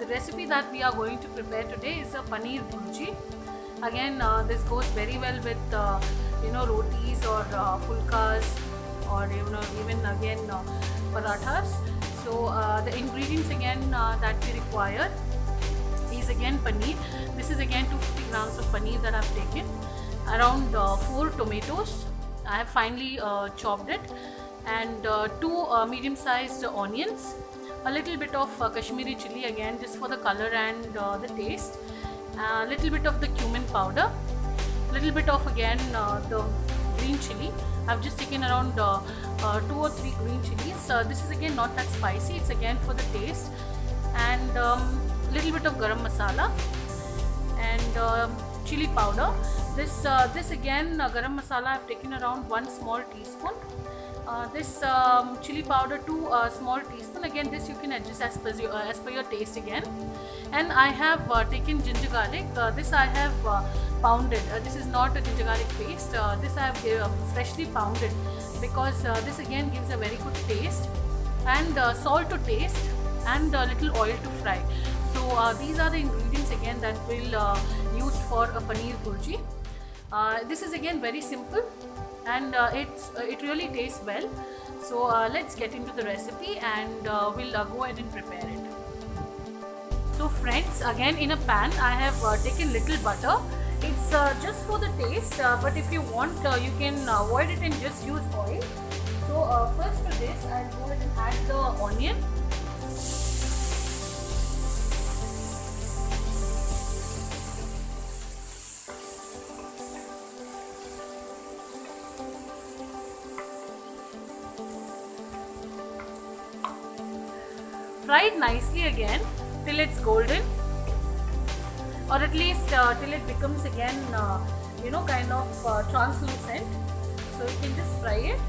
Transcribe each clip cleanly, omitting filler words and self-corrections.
the recipe that we are going to prepare today is a paneer bhurji. Again, this goes very well with rotis or fulkas, or even again parathas. So the ingredients again that we require is again paneer. This is again 250 grams of paneer that I've taken. Around 4 tomatoes, I have finely chopped it, and 2 medium-sized onions, a little bit of Kashmiri chili again just for the color and the taste, a little bit of the cumin powder, little bit of again the green chili. I've just taken around 2 or 3 green chilies. This is again not that spicy, it's again for the taste, and little bit of garam masala and chili powder. This again garam masala I've taken around 1 small teaspoon. This chili powder 2 small teaspoon. Again, this you can adjust as per your taste again. And I have taken ginger garlic. This I have pounded. This is not a ginger garlic paste. This I have freshly pounded, because this again gives a very good taste. And salt to taste, and little oil to fry. So these are the ingredients again that we'll use for a paneer bhurji. This is again very simple, and it really tastes well. So let's get into the recipe, and we'll go ahead and prepare it. So friends, again in a pan I have taken little butter. It's just for the taste, but if you want you can avoid it and just use oil. So first to this I'll go ahead and add the onion. Fry it nicely again till it's golden, or at least till it becomes again kind of translucent. So you can just fry it.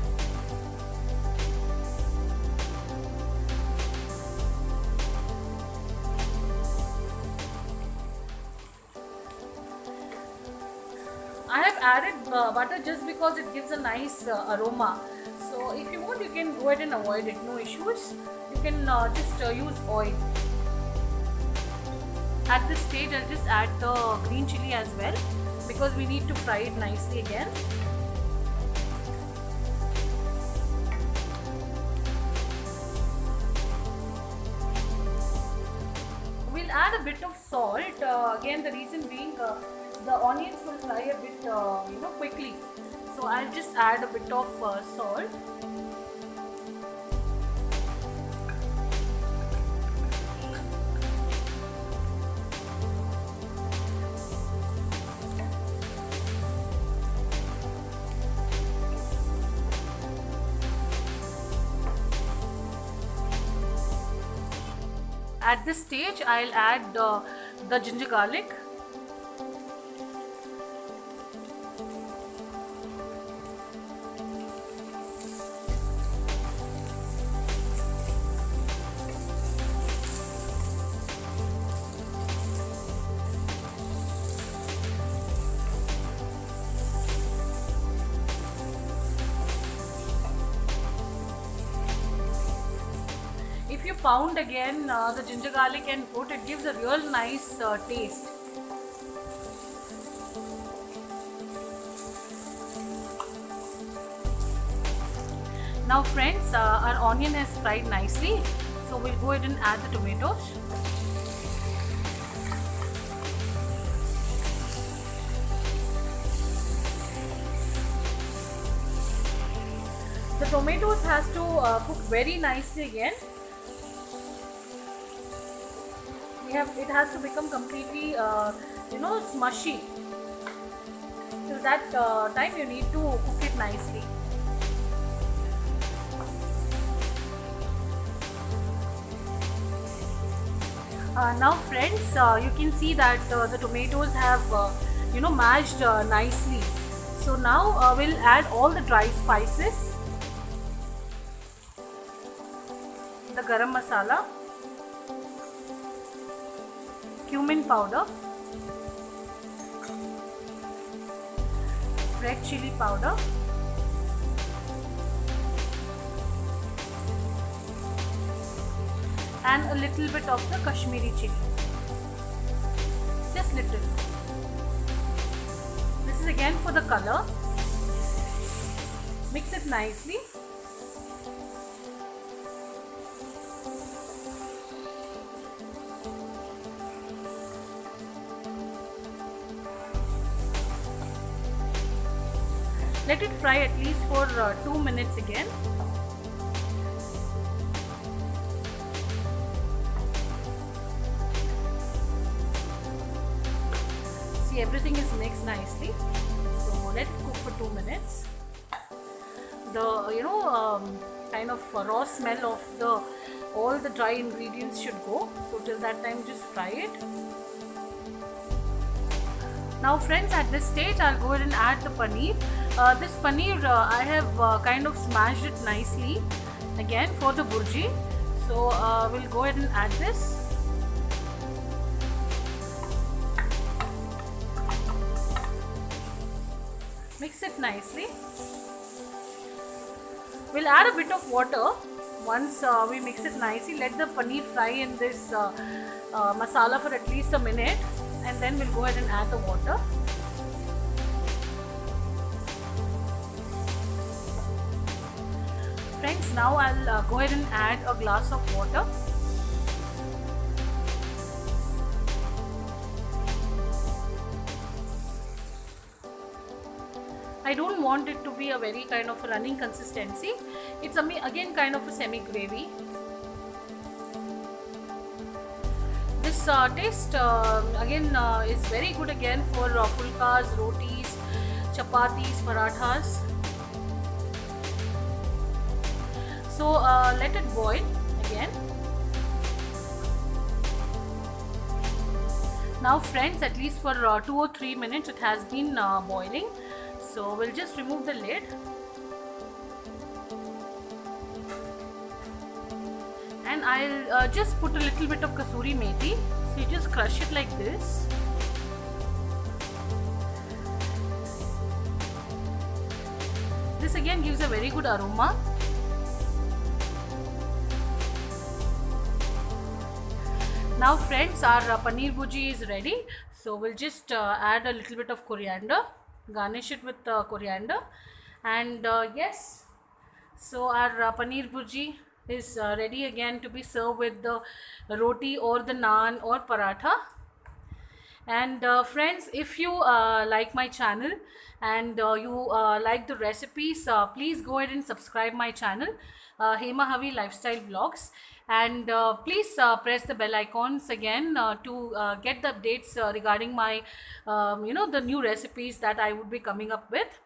I have added butter just because it gives a nice aroma. So if you want, you can go ahead and avoid it, no issues. You can just use oil. At this stage I'll just add the green chili as well, because we need to fry it nicely again. We'll add a bit of salt. Again, the reason being the onions will fry a bit quickly. So I'll just add a bit of salt. At this stage I'll add the ginger garlic. If you pound again the ginger garlic and put, it gives a real nice taste. Now friends, our onion has fried nicely, so we'll go ahead and add the tomatoes. The tomatoes has to cook very nicely again. It has to become completely smushy. Till that time you need to cook it nicely. Now friends, you can see that the tomatoes have mashed nicely. So now we'll add all the dry spices, the garam masala, cumin powder, red chili powder, and a little bit of the Kashmiri chili, just little. This is again for the color. Mix it nicely. Let it fry at least for 2 minutes again. See, everything is mixed nicely. So let it cook for 2 minutes. The kind of raw smell of all the dry ingredients should go. So till that time, just fry it. Now friends, at this stage I'll go ahead and add the paneer. This paneer I have kind of smashed it nicely again for the burji. So we'll go ahead and add this. Mix it nicely. We'll add a bit of water once we mix it nicely. Let the paneer fry in this masala for at least a minute, and then we'll go ahead and add the water. Friends, now I'll go ahead and add a glass of water. I don't want it to be a very kind of running consistency. It's again kind of a semi gravy. This taste again is very good again for fulkas, rotis, chapatis, parathas. So let it boil again. Now friends, at least for 2 or 3 minutes it has been boiling. So we'll just remove the lid. And I'll just put a little bit of kasuri methi. So you just crush it like this. This again gives a very good aroma. Now friends, our paneer bhuji is ready. So we'll just add a little bit of coriander, garnish it with coriander, and yes, so our paneer bhuji is ready again to be served with the roti or the naan or paratha. And friends, if you like my channel and you like the recipes, please go ahead and subscribe my channel, Hema Havi Lifestyle Vlogs, and please press the bell icons again to get the updates regarding my the new recipes that I would be coming up with.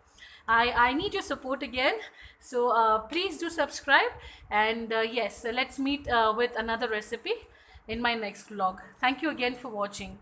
I need your support again, so please do subscribe, and yes, so let's meet with another recipe in my next vlog. Thank you again for watching.